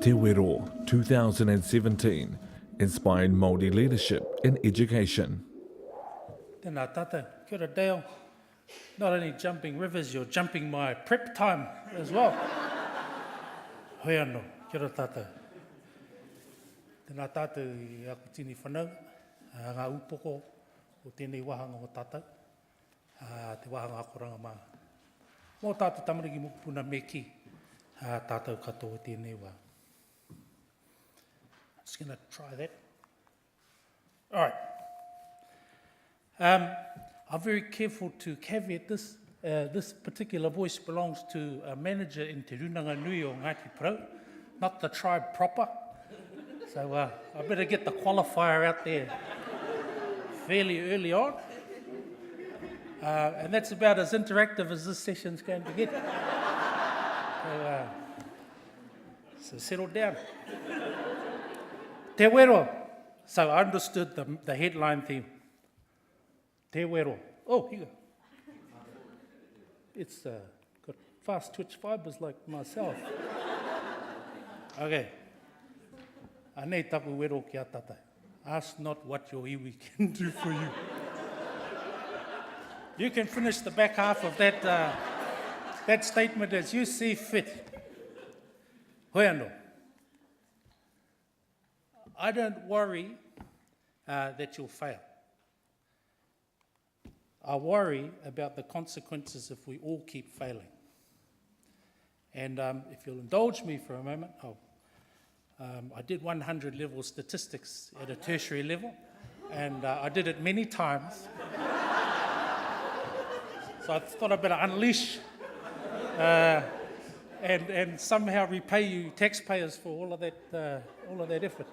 Te Wero 2017 inspired Māori leadership in education. Tēnā tātou, kia ora Dale. Not only jumping rivers, you're jumping my prep time as well. Hoi anō, kia ora tātou. Tēnā tātou I aku tini whanau, ngā upoko o tēnei wahanga o tātou, te wahanga akoranga mā. Mō tātou tamariki mokupuna me ki, tātou katoa tēnei wā. Just going to try that. All right. I'm very careful to caveat this. This particular voice belongs to a manager in Te Runanganui o Ngati Porou, not the tribe proper. So I better get the qualifier out there fairly early on. And that's about as interactive as this session's going to get. So settle down. Te Wero. So I understood the headline theme. Te Wero. Oh, here you go. It's got fast twitch fibers like myself. Okay. Anei taku wero ki a tatai. Ask not what your iwi can do for you. You can finish the back half of that statement as you see fit. Hoi anō. I don't worry that you'll fail. I worry about the consequences if we all keep failing. And if you'll indulge me for a moment, I did 100 level statistics at a tertiary level, and I did it many times. So I thought I'd better unleash and somehow repay you taxpayers for all of that effort.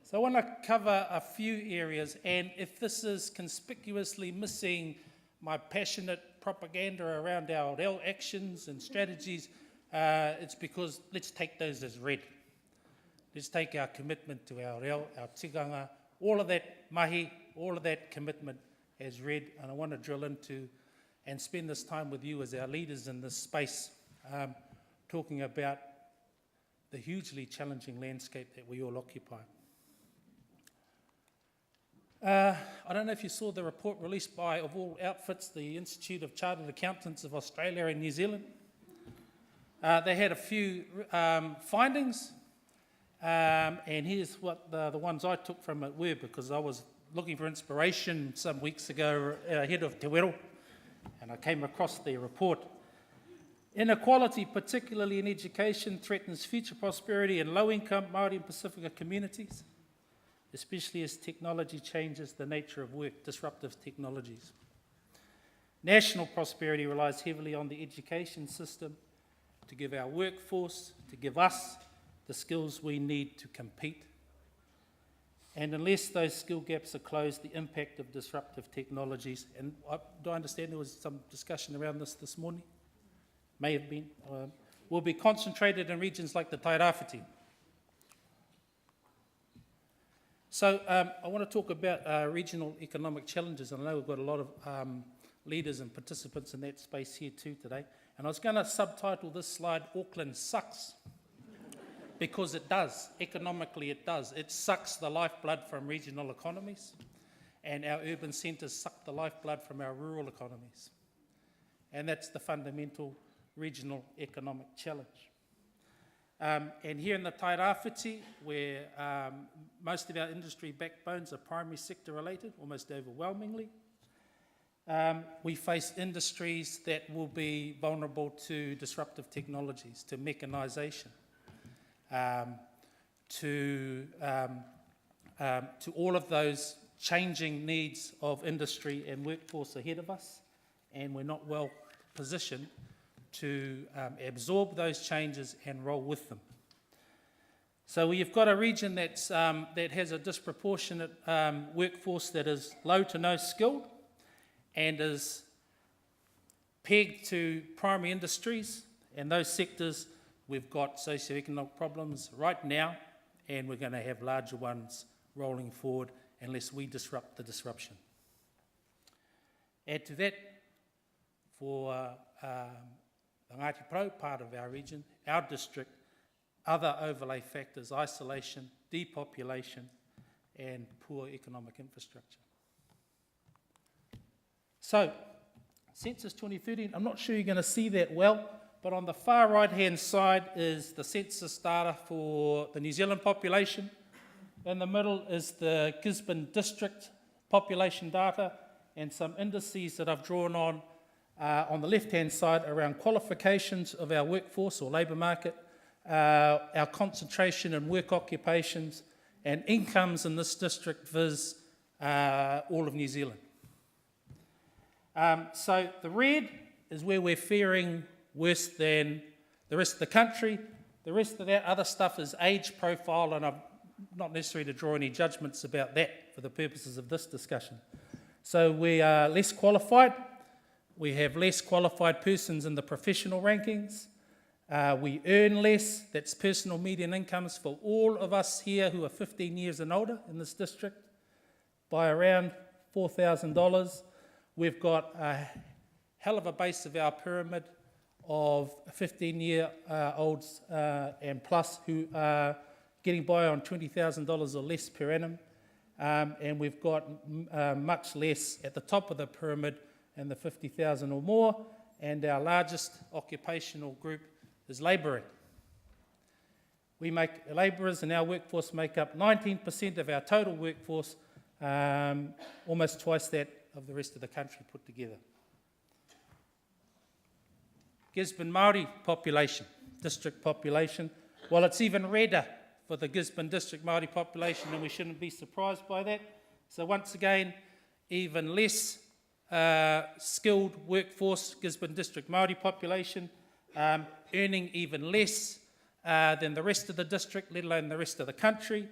So I want to cover a few areas, and if this is conspicuously missing my passionate propaganda around our reo actions and strategies, it's because let's take those as read. Let's take our commitment to our reo, our tiganga, all of that mahi, all of that commitment as read, and I want to drill into and spend this time with you as our leaders in this space, talking about the hugely challenging landscape that we all occupy. I don't know if you saw the report released by, of all outfits, the Institute of Chartered Accountants of Australia and New Zealand. They had a few findings, and here's what the ones I took from it were, because I was looking for inspiration some weeks ago ahead of Te Wero, and I came across their report. Inequality, particularly in education, threatens future prosperity in low-income Māori and Pacifica communities, especially as technology changes the nature of work, disruptive technologies. National prosperity relies heavily on the education system to give our workforce, to give us the skills we need to compete. And unless those skill gaps are closed, the impact of disruptive technologies, and do I understand there was some discussion around this morning? May have been. Will be concentrated in regions like the Tairāwhiti. So I want to talk about regional economic challenges, and I know we've got a lot of leaders and participants in that space here too today. And I was going to subtitle this slide, Auckland Sucks, because it does. Economically it does. It sucks the lifeblood from regional economies, and our urban centres suck the lifeblood from our rural economies. And that's the fundamental regional economic challenge. And here in the Tairāwhiti, where most of our industry backbones are primary sector related, almost overwhelmingly, we face industries that will be vulnerable to disruptive technologies, to mechanisation, to all of those changing needs of industry and workforce ahead of us, and we're not well positioned to absorb those changes and roll with them. So we've got a region that has a disproportionate workforce that is low to no skilled and is pegged to primary industries, and those sectors we've got socioeconomic problems right now, and we're going to have larger ones rolling forward unless we disrupt the disruption. Add to that, for the Ngati Porou part of our region, our district, other overlay factors, isolation, depopulation, and poor economic infrastructure. So, Census 2013, I'm not sure you're going to see that well, but on the far right-hand side is the census data for the New Zealand population. In the middle is the Gisborne district population data and some indices that I've drawn on the left-hand side around qualifications of our workforce or labour market, our concentration in work occupations, and incomes in this district vis all of New Zealand. So the red is where we're faring worse than the rest of the country. The rest of that other stuff is age profile, and I'm not necessary to draw any judgments about that for the purposes of this discussion. So we are less qualified. We have less qualified persons in the professional rankings. We earn less. That's personal median incomes for all of us here who are 15 years and older in this district by around $4,000. We've got a hell of a base of our pyramid of 15-year-olds and plus who are getting by on $20,000 or less per annum. And we've got much less at the top of the pyramid in the 50,000 or more. And our largest occupational group is labouring. Labourers in our workforce make up 19% of our total workforce, almost twice that of the rest of the country put together. Gisborne Māori population, district population, well, it's even redder for the Gisborne district Māori population, and we shouldn't be surprised by that. So once again, even less skilled workforce, Gisborne district Māori population, earning even less than the rest of the district, let alone the rest of the country.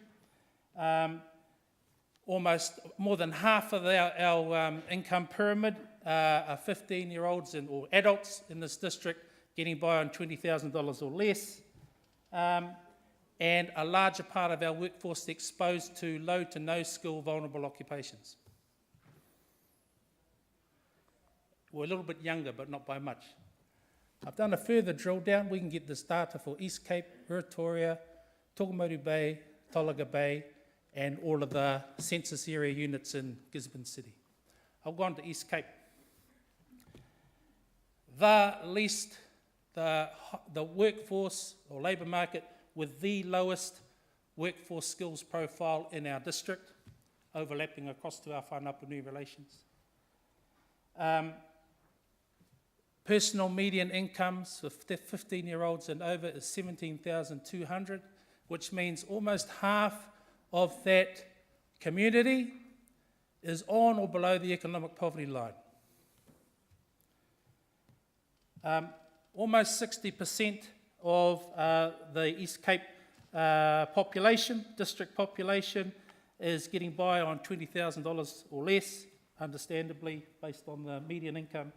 Almost more than half of our income pyramid are 15-year-olds or adults in this district getting by on $20,000 or less. And a larger part of our workforce exposed to low to no skill vulnerable occupations. We're a little bit younger, but not by much. I've done a further drill down. We can get this data for East Cape, Ruatoria, Tokomaru Bay, Tolaga Bay, and all of the census area units in Gisborne City. I'll go on to East Cape. The workforce or labour market with the lowest workforce skills profile in our district, overlapping across to our whānau relations. Personal median incomes for 15-year-olds and over is $17,200, which means almost half of that community is on or below the economic poverty line. Almost 60% of the East Cape population, district population, is getting by on $20,000 or less, understandably, based on the median income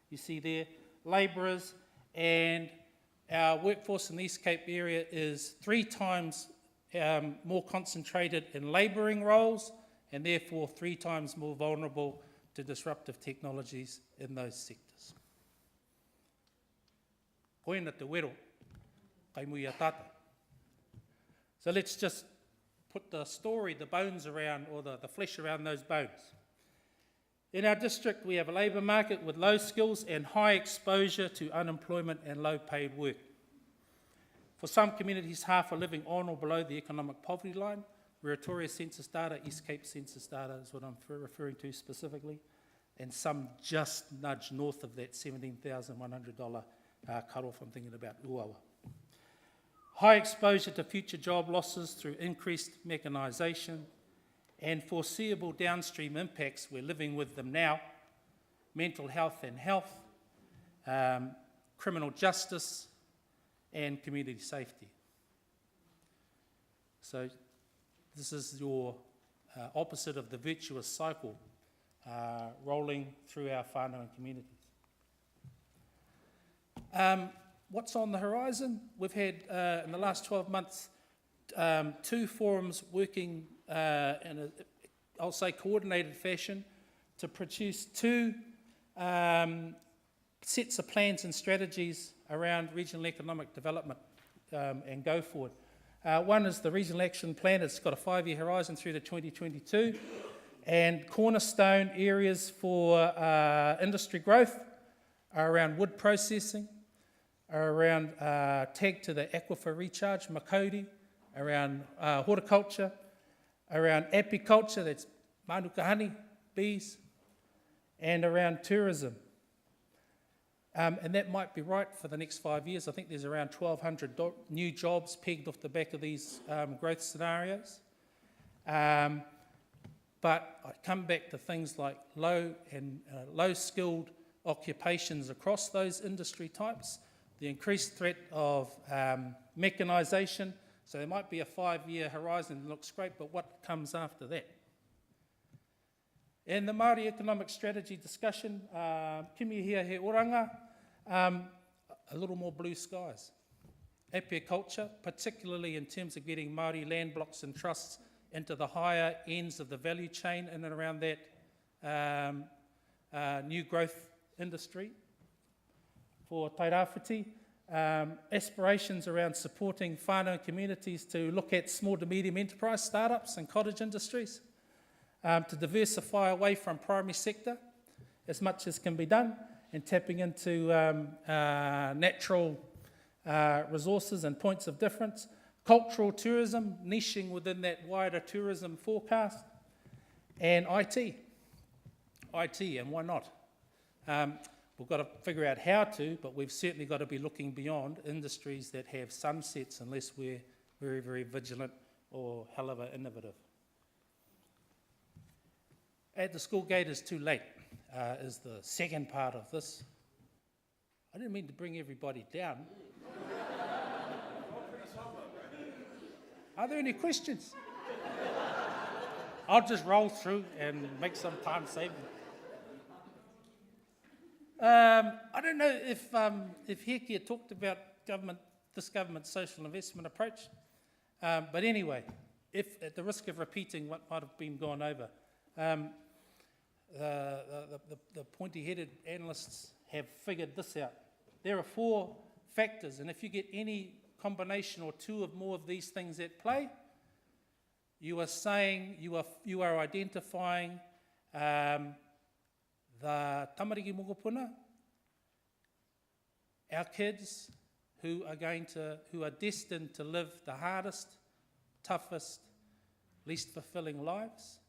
you see there. Labourers, and our workforce in the East Cape area is 3 times more concentrated in labouring roles, and therefore 3 times more vulnerable to disruptive technologies in those sectors. Koina te Wero, kai mui a tata. So let's just put the story, the bones around, or the flesh around those bones. In our district, we have a labour market with low skills and high exposure to unemployment and low paid work. For some communities, half are living on or below the economic poverty line. Ruatoria census data, East Cape census data is what I'm referring to specifically, and some just nudge north of that $17,100 cut-off. I'm thinking about Uawa. High exposure to future job losses through increased mechanisation and foreseeable downstream impacts, we're living with them now: mental health and health, criminal justice, and community safety. So this is your opposite of the virtuous cycle rolling through our whānau and communities. What's on the horizon? We've had, in the last 12 months, 2 forums working in a, I'll say, coordinated fashion to produce 2 sets of plans and strategies around regional economic development and go forward. One is the Regional Action Plan. It's got a 5-year horizon through to 2022. And cornerstone areas for industry growth are around wood processing, are around tagged to the aquifer recharge, Makodi, around horticulture, around apiculture, that's manuka honey, bees, and around tourism. And that might be right for the next 5 years. I think there's around 1,200 new jobs pegged off the back of these growth scenarios. But I come back to things like low-skilled occupations across those industry types, the increased threat of mechanisation. So there might be a 5-year horizon that looks great, but what comes after that? In the Māori economic strategy discussion, Kimi hia he oranga, a little more blue skies. Apiculture, particularly in terms of getting Māori land blocks and trusts into the higher ends of the value chain in and around that new growth industry. For Tairāwhiti, aspirations around supporting whānau communities to look at small to medium enterprise startups and cottage industries, to diversify away from primary sector as much as can be done, and tapping into natural resources and points of difference. Cultural tourism, niching within that wider tourism forecast, and IT, and why not? We've got to figure out how to, but we've certainly got to be looking beyond industries that have sunsets unless we're very, very vigilant or hell of a innovative. At the school gate is too late, is the second part of this. I didn't mean to bring everybody down. Are there any questions? I'll just roll through and make some time saving. I don't know if Hekia talked about this government's social investment approach, but anyway, if at the risk of repeating what might have been gone over, the pointy-headed analysts have figured this out. There are 4 factors, and if you get any combination or 2 or more of these things at play, you are saying, you are identifying the tamariki mokopuna, our kids who are destined to live the hardest, toughest, least fulfilling lives,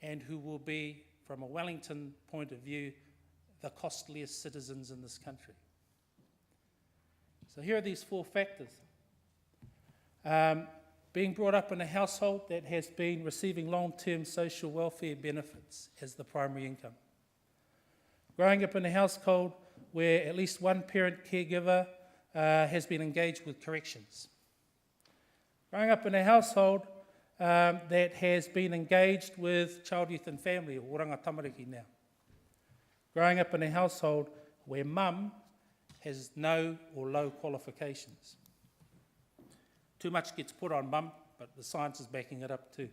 and who will be, from a Wellington point of view, the costliest citizens in this country. So here are these 4 factors. Being brought up in a household that has been receiving long-term social welfare benefits as the primary income. Growing up in a household where at least one parent caregiver has been engaged with corrections. Growing up in a household that has been engaged with child, youth and family, or oranga tamariki now. Growing up in a household where mum has no or low qualifications. Too much gets put on mum, but the science is backing it up too.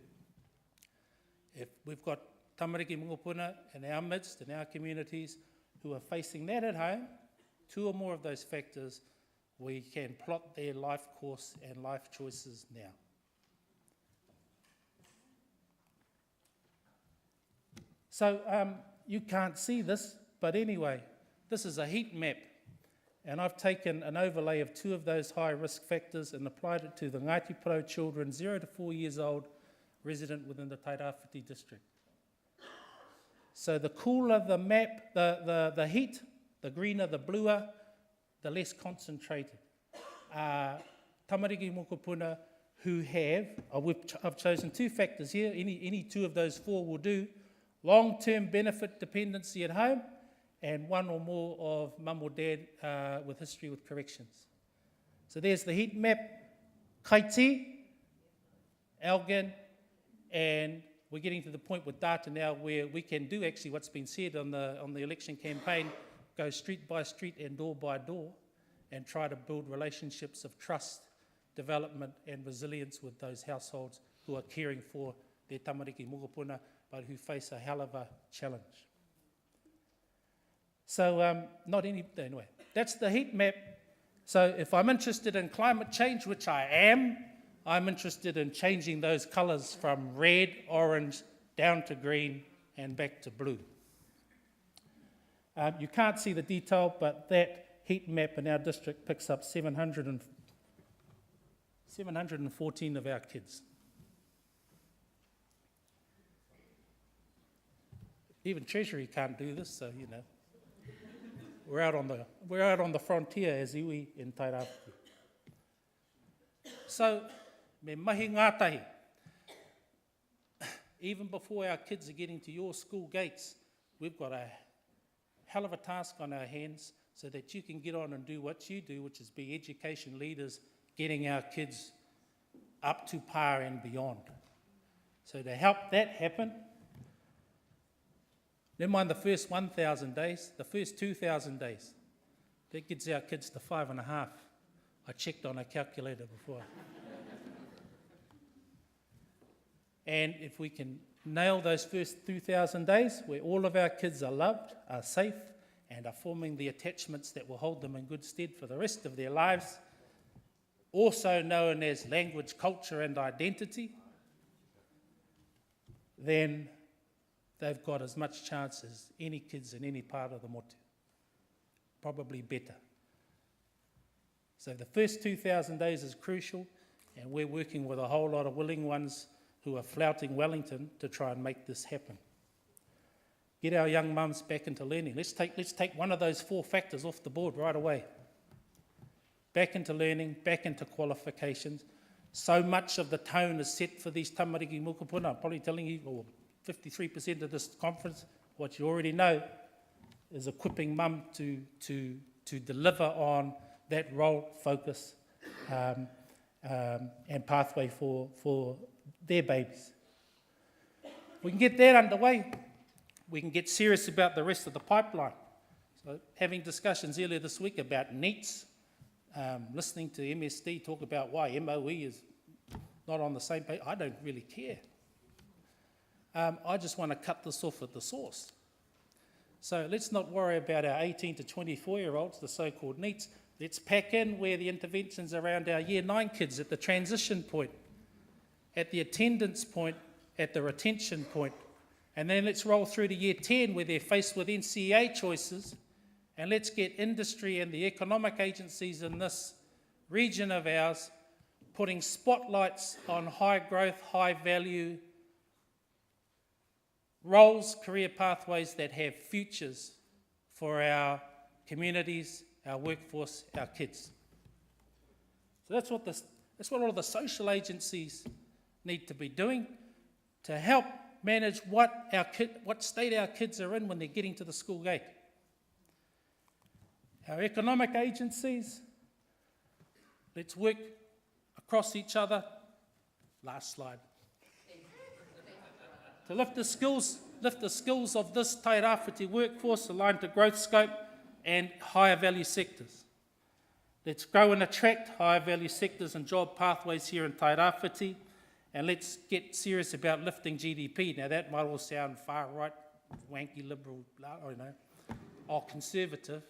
If we've got tamariki mokopuna in our midst, in our communities, who are facing that at home, 2 or more of those factors, we can plot their life course and life choices now. So you can't see this, but anyway, this is a heat map. And I've taken an overlay of 2 of those high risk factors and applied it to the Ngati Porou children, 0 to 4 years old, resident within the Tairāwhiti district. So the cooler the map, the heat, the greener, the bluer, the less concentrated. Tamariki mokopuna who have, I've chosen 2 factors here, any 2 of those 4 will do, long-term benefit dependency at home, and 1 or more of mum or dad with history with corrections. So there's the heat map, Kaiti, Elgin, and we're getting to the point with data now where we can do actually what's been said on the election campaign, go street by street and door by door, and try to build relationships of trust, development and resilience with those households who are caring for their tamariki mokopuna, but who face a hell of a challenge. So anyway, that's the heat map. So if I'm interested in climate change, which I am, I'm interested in changing those colours from red, orange, down to green and back to blue. You can't see the detail, but that heat map in our district picks up 714 of our kids. Even Treasury can't do this, so you know. We're out on the frontier as iwi in Tairāwhiti. So, me mahi ngātahi. Even before our kids are getting to your school gates, we've got a hell of a task on our hands so that you can get on and do what you do, which is be education leaders, getting our kids up to par and beyond. So to help that happen, never mind the first 1,000 days, the first 2,000 days, that gets our kids to 5.5. I checked on a calculator before. And if we can nail those first 2,000 days, where all of our kids are loved, are safe, and are forming the attachments that will hold them in good stead for the rest of their lives, also known as language, culture, and identity, then they've got as much chance as any kids in any part of the motu. Probably better. So the first 2,000 days is crucial, and we're working with a whole lot of willing ones who are flouting Wellington to try and make this happen. Get our young mums back into learning. Let's take one of those 4 factors off the board right away. Back into learning, back into qualifications. So much of the tone is set for these tamariki mukapuna. I'm probably telling you, or 53% of this conference, what you already know, is equipping mum to deliver on that role, focus, and pathway for their babies. We can get that underway. We can get serious about the rest of the pipeline. So having discussions earlier this week about NEETs, listening to MSD talk about why MOE is not on the same page, I don't really care. I just want to cut this off at the source. So let's not worry about our 18 to 24-year-olds, the so-called NEETs. Let's pack in where the interventions around our Year 9 kids at the transition point, at the attendance point, at the retention point. And then let's roll through to Year 10 where they're faced with NCEA choices, and let's get industry and the economic agencies in this region of ours putting spotlights on high growth, high value roles, career pathways that have futures for our communities, our workforce, our kids. So that's what all the social agencies need to be doing to help manage what state our kids are in when they're getting to the school gate. Our economic agencies, let's work across each other. Last slide. To lift the skills of this Tairāwhiti workforce aligned to growth scope and higher value sectors. Let's grow and attract higher value sectors and job pathways here in Tairāwhiti, and let's get serious about lifting GDP. Now that might all sound far right, wanky, liberal, or conservative,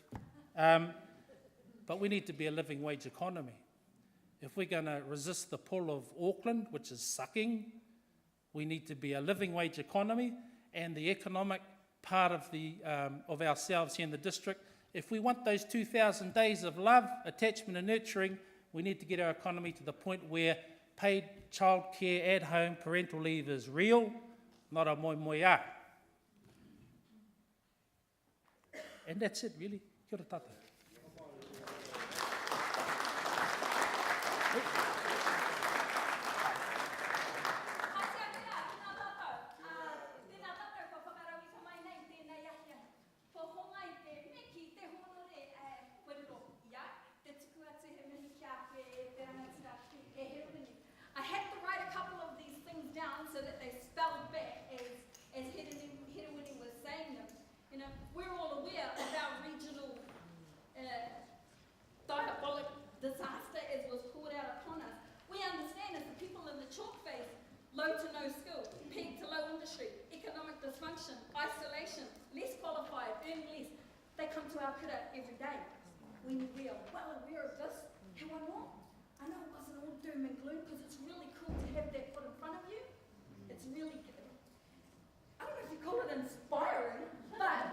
but we need to be a living wage economy. If we're going to resist the pull of Auckland, which is sucking, we need to be a living wage economy, and the economic part of ourselves here in the district. If we want those 2,000 days of love, attachment and nurturing, we need to get our economy to the point where paid childcare at home parental leave is real, not a moi moi a. And that's it, really. Kia ora tata. I had to write a couple of these things down so that they spelled back as Herewini was saying them. You know, we're all aware of our regional when you we're well aware of this, he wano. I know it wasn't all doom and gloom because it's really cool to have that put in front of you. It's really good. I don't know if you call it inspiring, but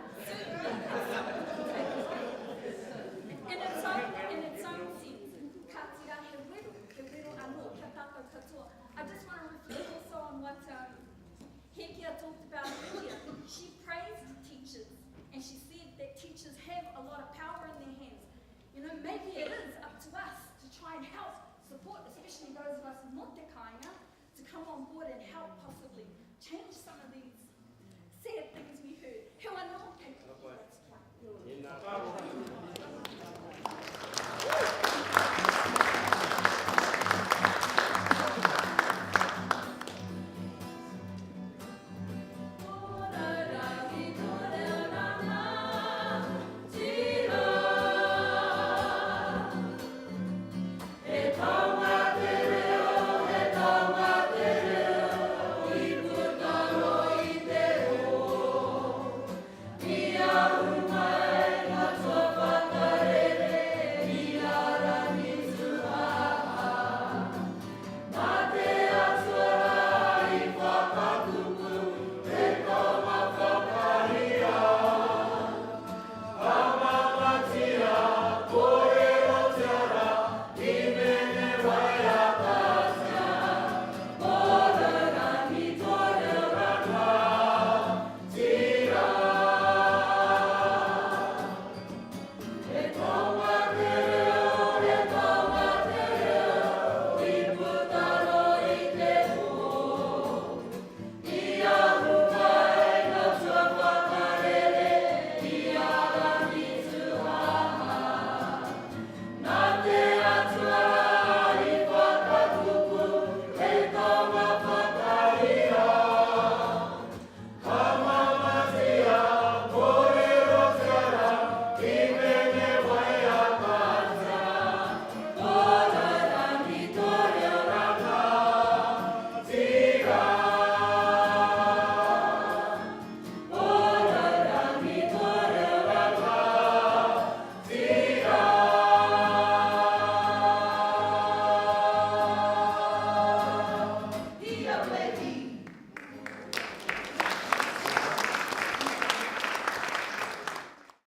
certainly in its own sense, ka tira he wero anō, kia tātou katoa. I just want to reflect also on what Hekia talked about earlier. She praised teachers, and she said that teachers have a lot of power in their hands. You know, maybe it is up to us to try and help, support, especially those of us not the kāinga, to come on board and help possibly change some of these sad things we heard. He wano, that's right.